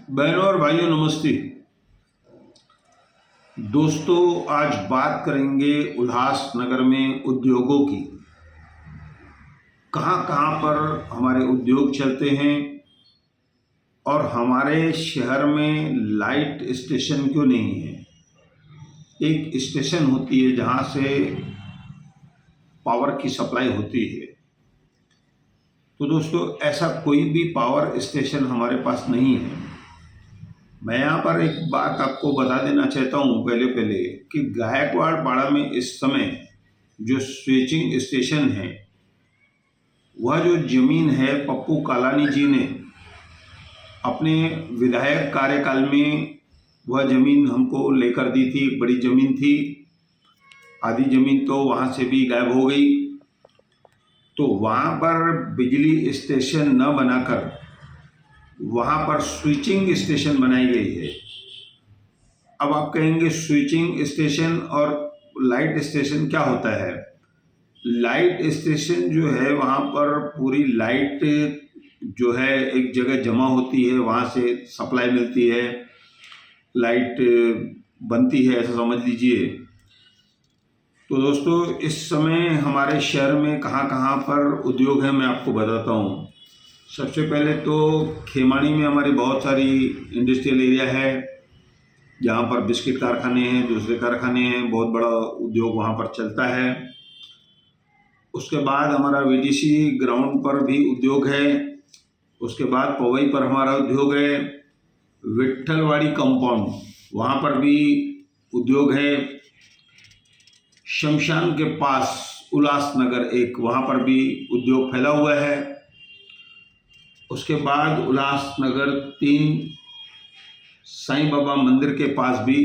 बहनों और भाइयों नमस्ते। दोस्तों, आज बात करेंगे उल्लासनगर में उद्योगों की। कहाँ कहाँ पर हमारे उद्योग चलते हैं और हमारे शहर में लाइट स्टेशन क्यों नहीं है। एक स्टेशन होती है जहाँ से पावर की सप्लाई होती है। तो दोस्तों, ऐसा कोई भी पावर स्टेशन हमारे पास नहीं है। मैं यहाँ पर एक बात आपको बता देना चाहता हूँ पहले कि गायकवाड़ पाड़ा में इस समय जो स्विचिंग स्टेशन है, वह जो ज़मीन है पप्पू कालानी जी ने अपने विधायक कार्यकाल में वह ज़मीन हमको लेकर दी थी। एक बड़ी ज़मीन थी, आधी ज़मीन तो वहाँ से भी गायब हो गई। तो वहाँ पर बिजली स्टेशन न बनाकर वहाँ पर स्विचिंग स्टेशन बनाई गई है। अब आप कहेंगे स्विचिंग स्टेशन और लाइट स्टेशन क्या होता है। लाइट स्टेशन जो है वहाँ पर पूरी लाइट जो है एक जगह जमा होती है, वहाँ से सप्लाई मिलती है, लाइट बनती है, ऐसा समझ लीजिए। तो दोस्तों, इस समय हमारे शहर में कहाँ कहाँ पर उद्योग है मैं आपको बताता हूँ। सबसे पहले तो खेमानी में हमारी बहुत सारी इंडस्ट्रियल एरिया है जहाँ पर बिस्किट कारखाने हैं, दूसरे कारखाने हैं, बहुत बड़ा उद्योग वहाँ पर चलता है। उसके बाद हमारा वीडीसी ग्राउंड पर भी उद्योग है। उसके बाद पवई पर हमारा उद्योग है। विट्ठलवाड़ी कंपाउंड वहाँ पर भी उद्योग है। शमशान के पास उल्लासनगर एक, वहाँ पर भी उद्योग फैला हुआ है। उसके बाद उल्लासनगर 3 साईं बाबा मंदिर के पास भी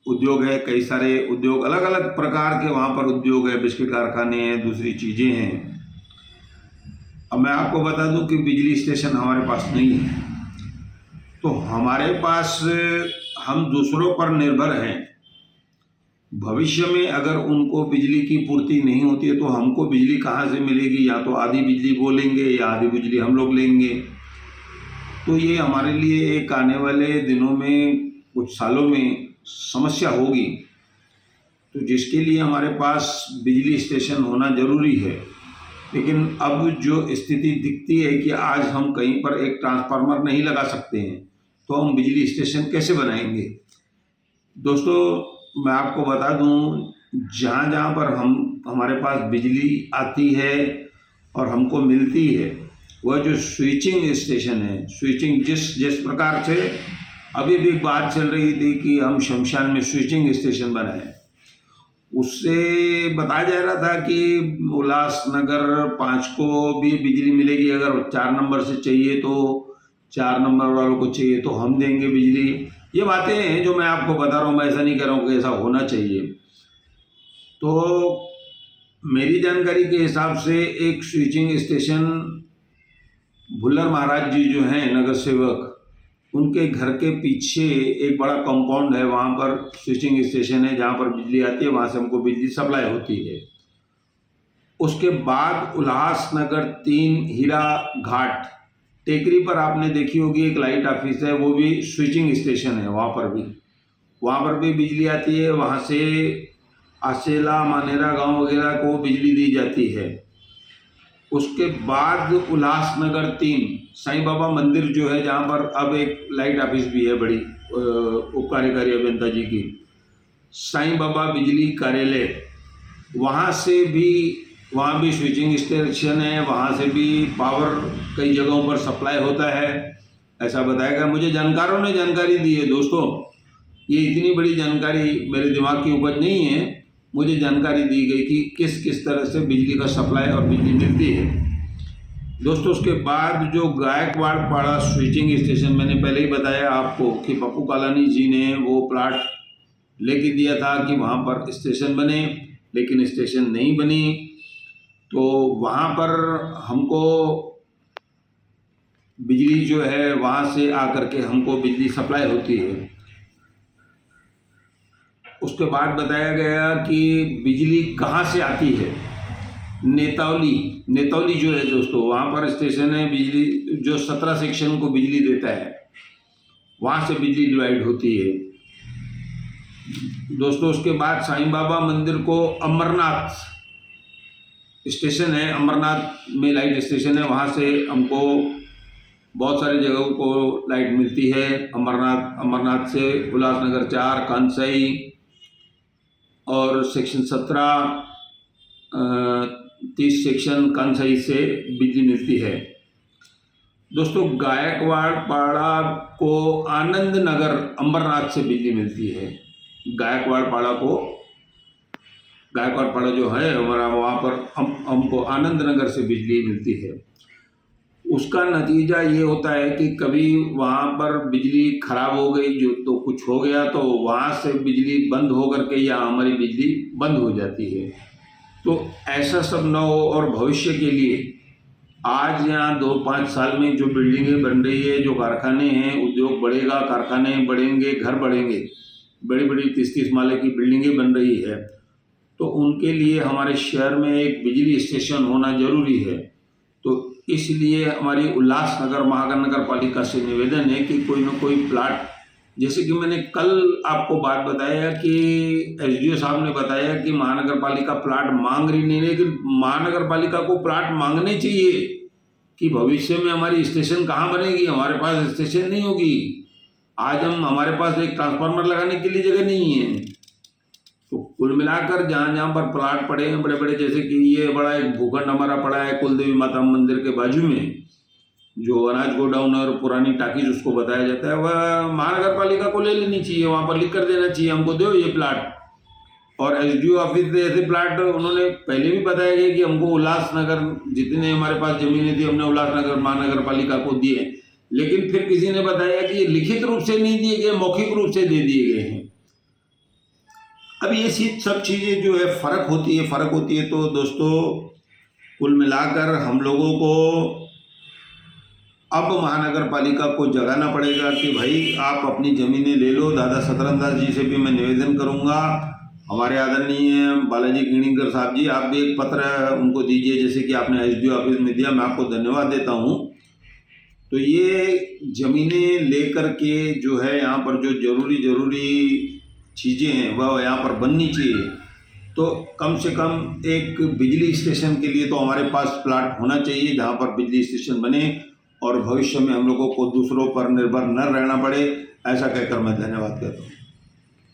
उद्योग है। कई सारे उद्योग, अलग अलग प्रकार के वहाँ पर उद्योग है, बिस्किट कारखाने हैं, दूसरी चीज़ें हैं। अब मैं आपको बता दूं कि बिजली स्टेशन हमारे पास नहीं है। तो हमारे पास, हम दूसरों पर निर्भर हैं। भविष्य में अगर उनको बिजली की पूर्ति नहीं होती है तो हमको बिजली कहाँ से मिलेगी। या तो आधी बिजली वो लेंगे या आधी बिजली हम लोग लेंगे। तो ये हमारे लिए एक आने वाले दिनों में, कुछ सालों में समस्या होगी। तो जिसके लिए हमारे पास बिजली स्टेशन होना ज़रूरी है। लेकिन अब जो स्थिति दिखती है कि आज हम कहीं पर एक ट्रांसफार्मर नहीं लगा सकते हैं, तो हम बिजली स्टेशन कैसे बनाएंगे। दोस्तों, मैं आपको बता दूं, जहाँ जहाँ पर हमारे पास बिजली आती है और हमको मिलती है, वह जो स्विचिंग स्टेशन है, स्विचिंग जिस प्रकार से अभी भी बात चल रही थी कि हम शमशान में स्विचिंग स्टेशन बनाएं, उससे बताया जा रहा था कि उल्लासनगर 5 को भी बिजली मिलेगी। अगर 4 नंबर से चाहिए तो 4 नंबर वालों को चाहिए तो हम देंगे बिजली। ये बातें हैं जो मैं आपको बता रहा हूँ। मैं ऐसा नहीं कह रहा हूँ कि ऐसा होना चाहिए। तो मेरी जानकारी के हिसाब से एक स्विचिंग स्टेशन भुल्लर महाराज जी जो हैं नगर सेवक, उनके घर के पीछे एक बड़ा कंपाउंड है, वहाँ पर स्विचिंग स्टेशन है जहाँ पर बिजली आती है, वहाँ से हमको बिजली सप्लाई होती है। उसके बाद उल्लासनगर 3 हीरा घाट टेकरी पर आपने देखी होगी एक लाइट ऑफिस है, वो भी स्विचिंग स्टेशन है। वहाँ पर भी बिजली आती है। वहाँ से आसेला मानेरा गांव वगैरह को बिजली दी जाती है। उसके बाद उल्लासनगर 3 साईं बाबा मंदिर जो है, जहाँ पर अब एक लाइट ऑफिस भी है बड़ी, उप कार्यकारी अभियंता जी की, साईं बाबा बिजली कार्यालय, वहाँ भी स्विचिंग स्टेशन है। वहाँ से भी पावर कई जगहों पर सप्लाई होता है, ऐसा बताया गया। मुझे जानकारों ने जानकारी दी है। दोस्तों, ये इतनी बड़ी जानकारी मेरे दिमाग की उपज नहीं है। मुझे जानकारी दी गई कि किस किस तरह से बिजली का सप्लाई और बिजली मिलती है। दोस्तों, उसके बाद जो गायकवाड़ पाड़ा स्विचिंग स्टेशन, मैंने पहले ही बताया आपको कि पप्पू कालानी जी ने वो प्लाट लेके दिया था कि वहाँ पर स्टेशन बने, लेकिन स्टेशन नहीं बनी। तो वहाँ पर हमको बिजली जो है वहाँ से आकर के हमको बिजली सप्लाई होती है। उसके बाद बताया गया कि बिजली कहाँ से आती है। नेतौली जो है दोस्तों, वहाँ पर स्टेशन है बिजली, जो 17 सेक्शन को बिजली देता है। वहाँ से बिजली डिवाइड होती है दोस्तों। उसके बाद साईं बाबा मंदिर को अमरनाथ स्टेशन है, अमरनाथ में लाइट स्टेशन है, वहाँ से हमको बहुत सारी जगहों को लाइट मिलती है। अमरनाथ से उल्लासनगर 4, कांसाई और सेक्शन 17, 30 सेक्शन कांसाई से बिजली मिलती है दोस्तों। गायकवाड़ पाड़ा को आनंद नगर अमरनाथ से बिजली मिलती है। गायकवाड़ पाड़ा जो है हमारा, वहाँ पर हमको आनंद नगर से बिजली मिलती है। उसका नतीजा ये होता है कि कभी वहाँ पर बिजली खराब हो गई जो तो कुछ हो गया तो वहाँ से बिजली बंद हो करके यहाँ हमारी बिजली बंद हो जाती है। तो ऐसा सब न हो और भविष्य के लिए आज यहाँ 2-5 साल में जो बिल्डिंगें बन रही है, जो कारखाने हैं, उद्योग बढ़ेगा, कारखाने बढ़ेंगे, घर बढ़ेंगे, बड़ी बड़ी 30-30 माले की बिल्डिंगें बन रही है, तो उनके लिए हमारे शहर में एक बिजली स्टेशन होना जरूरी है। तो इसलिए हमारी उल्लासनगर महानगर पालिका से निवेदन है कि कोई ना कोई प्लाट, जैसे कि मैंने कल आपको बात बताया कि एसडीओ साहब ने बताया कि महानगर पालिका प्लाट मांग रही नहीं, लेकिन महानगर पालिका को प्लाट मांगने चाहिए कि भविष्य में हमारी स्टेशन कहाँ बनेगी, हमारे पास स्टेशन नहीं होगी। आज हमारे पास एक ट्रांसफार्मर लगाने के लिए जगह नहीं है। तो कुल मिलाकर जहाँ जहाँ पर प्लाट पड़े हैं बड़े बड़े, जैसे कि ये बड़ा एक भूखंड हमारा पड़ा है कुलदेवी माता मंदिर के बाजू में, जो अनाज गोडाउन और पुरानी टाकीज उसको बताया जाता है, वह महानगर पालिका को ले लेनी चाहिए, वहाँ पर लिख कर देना चाहिए हमको दो ये प्लाट। और एसडीओ ऑफिस से ऐसे प्लाट उन्होंने पहले भी बताया गया कि हमको उल्लासनगर जितने हमारे पास जमीनें थी हमने उल्लासनगर महानगर पालिका को दिए, लेकिन फिर किसी ने बताया कि ये लिखित रूप से नहीं दिए गए, मौखिक रूप से दे दिए गए हैं। अब ये सब चीज़ें जो है फ़र्क होती है। तो दोस्तों कुल मिलाकर हम लोगों को अब महानगर पालिका को जगाना पड़ेगा कि भाई आप अपनी ज़मीनें ले लो। दादा सतरंदास जी से भी मैं निवेदन करूंगा, हमारे आदरणीय बालाजी किणीकर साहब जी, आप भी एक पत्र उनको दीजिए जैसे कि आपने एसडीओ ऑफिस में दिया, मैं आपको धन्यवाद देता हूँ। तो ये ज़मीनें लेकर के जो है यहाँ पर जो ज़रूरी चीज़ें हैं वह यहाँ पर बननी चाहिए। तो कम से कम एक बिजली स्टेशन के लिए तो हमारे पास प्लाट होना चाहिए जहाँ पर बिजली स्टेशन बने और भविष्य में हम लोगों को दूसरों पर निर्भर न रहना पड़े। ऐसा कहकर मैं धन्यवाद करता हूँ।